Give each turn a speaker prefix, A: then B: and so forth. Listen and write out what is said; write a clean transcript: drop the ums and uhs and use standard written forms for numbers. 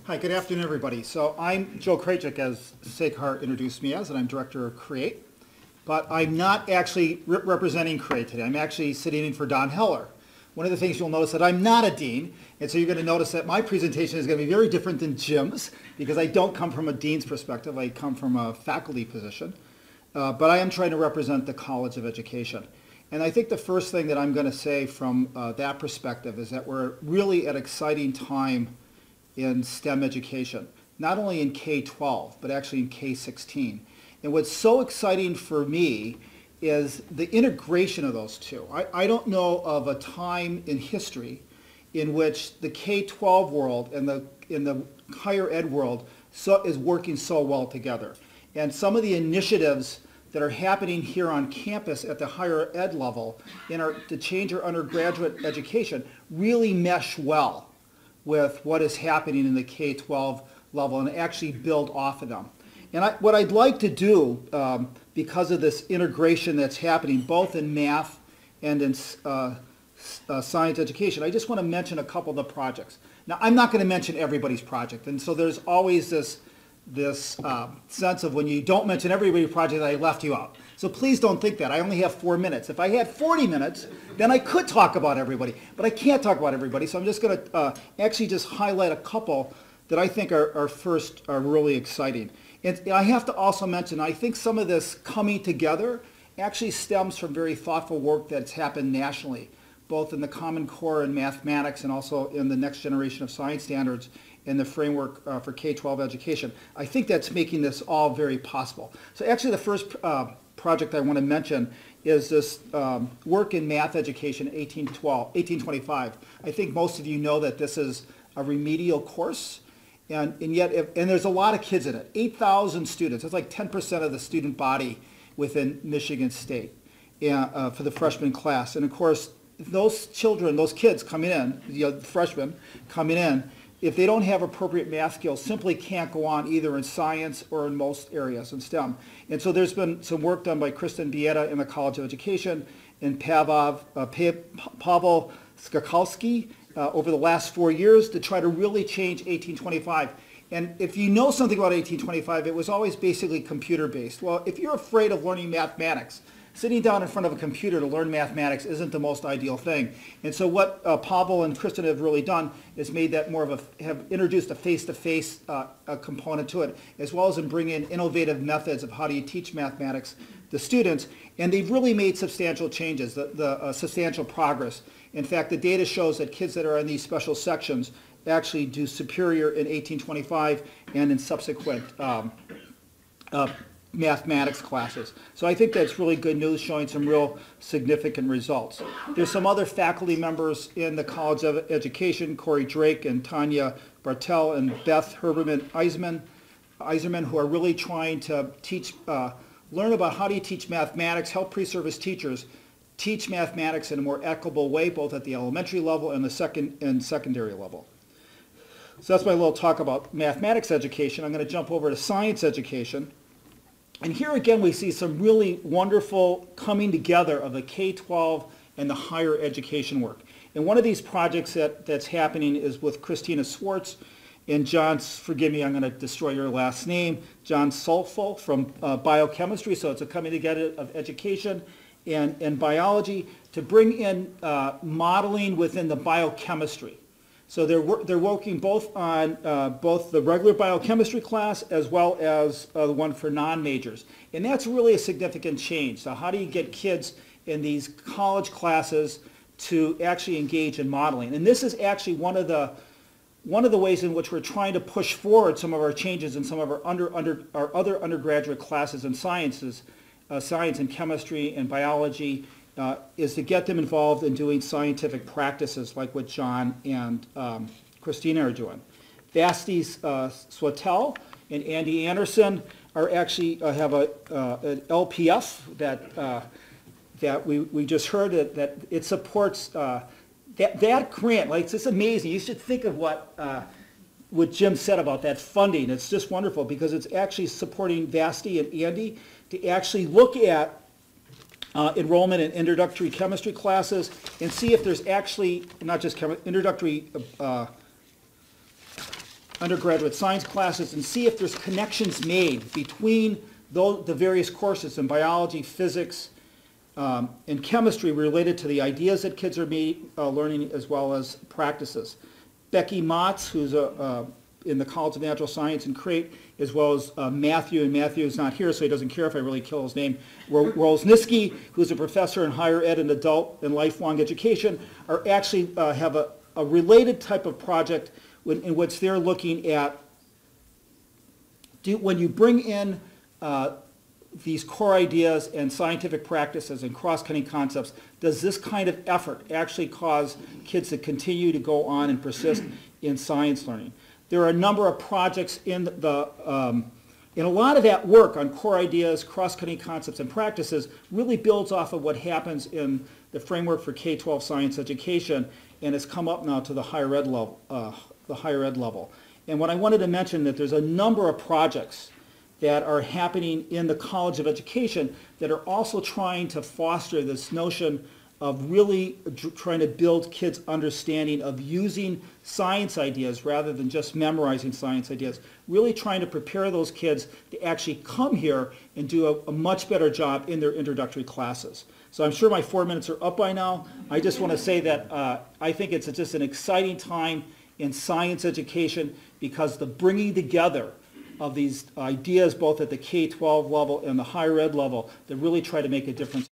A: Hi, good afternoon, everybody. So I'm Joe Krajcik, as Sekar introduced me as, and I'm director of Create. But I'm not actually representing Create today. I'm actually sitting in for Don Heller. One of the things you'll notice that I'm not a dean, and so you're going to notice that my presentation is going to be very different than Jim's, because I don't come from a dean's perspective. I come from a faculty position. But I am trying to represent the College of Education. And I think the first thing that I'm going to say from that perspective is that we're really at an exciting time in STEM education, not only in K-12, but actually in K-16. And what's so exciting for me is the integration of those two. I don't know of a time in history in which the K-12 world and the higher ed world is working so well together. And some of the initiatives that are happening here on campus at the higher ed level to change our undergraduate education really mesh well with what is happening in the K-12 level and actually build off of them. And what I'd like to do, because of this integration that's happening both in math and in science education, I just want to mention a couple of the projects. Now, I'm not going to mention everybody's project, and so there's always this sense of when you don't mention everybody's project, I left you out. So please don't think that. I only have 4 minutes. If I had 40 minutes, then I could talk about everybody. But I can't talk about everybody, so I'm just going to actually just highlight a couple that I think are really exciting. And I have to also mention, I think some of this coming together actually stems from very thoughtful work that's happened nationally, both in the Common Core in mathematics and also in the next generation of science standards in the framework for K-12 education. I think that's making this all very possible. So actually the first project I want to mention is this work in math education 1825. I think most of you know that this is a remedial course, and there's a lot of kids in it. 8,000 students. That's like 10% of the student body within Michigan State for the freshman class. And of course, those children, those kids coming in, freshmen coming in, if they don't have appropriate math skills, simply can't go on either in science or in most areas in STEM. And so there's been some work done by Kristen Bieta in the College of Education and Pavel Skakalski over the last 4 years to try to really change 1825. And if you know something about 1825, it was always basically computer-based. Well, if you're afraid of learning mathematics, sitting down in front of a computer to learn mathematics isn't the most ideal thing. And so what Pavel and Kristen have really done is made that have introduced a face-to-face component to it, as well as in bringing in innovative methods of how do you teach mathematics to students. And they've really made substantial changes, substantial progress. In fact, the data shows that kids that are in these special sections actually do superior in 1825 and in subsequent mathematics classes. So I think that's really good news, showing some real significant results. There's some other faculty members in the College of Education, Corey Drake and Tanya Bartel and Beth Herberman-Eiserman, who are really trying to learn about how do you teach mathematics, help pre-service teachers teach mathematics in a more equitable way, both at the elementary level and the secondary level. So that's my little talk about mathematics education. I'm going to jump over to science education. And here again we see some really wonderful coming together of the K-12 and the higher education work. And one of these projects that's happening is with Christina Swartz and John, forgive me, I'm going to destroy your last name, John Sulfo from biochemistry. So it's a coming together of education and biology to bring in modeling within the biochemistry. So they're working both on both the regular biochemistry class as well as the one for non-majors. And that's really a significant change. So how do you get kids in these college classes to actually engage in modeling? And this is actually one of the ways in which we're trying to push forward some of our changes in some of our other undergraduate classes in sciences, science and chemistry and biology, is to get them involved in doing scientific practices like what John and Christina are doing. Basti Swatel and Andy Anderson are actually have an LPF that we just heard that it supports that grant. Like, it's just amazing. You should think of what Jim said about that funding. It's just wonderful because it's actually supporting Basti and Andy to actually look at enrollment in introductory chemistry classes and see if there's actually not just introductory undergraduate science classes and see if there's connections made between the various courses in biology, physics, and chemistry related to the ideas that kids are learning as well as practices. Becky Motz, who's in the College of Natural Science and Crate, as well as Matthew, and Matthew is not here, so he doesn't care if I really kill his name. Rolzniski, who's a professor in higher ed and adult and lifelong education, are actually have a related type of project in which they're looking at when you bring in these core ideas and scientific practices and cross-cutting concepts, does this kind of effort actually cause kids to continue to go on and persist in science learning? There are a number of projects in a lot of that work on core ideas, cross-cutting concepts, and practices really builds off of what happens in the framework for K-12 science education, and has come up now to the higher ed level. And what I wanted to mention that there's a number of projects that are happening in the College of Education that are also trying to foster this notion of really trying to build kids' understanding of using science ideas rather than just memorizing science ideas, really trying to prepare those kids to actually come here and do a much better job in their introductory classes. So I'm sure my 4 minutes are up by now. I just want to say that I think it's just an exciting time in science education because the bringing together of these ideas both at the K-12 level and the higher ed level that really try to make a difference.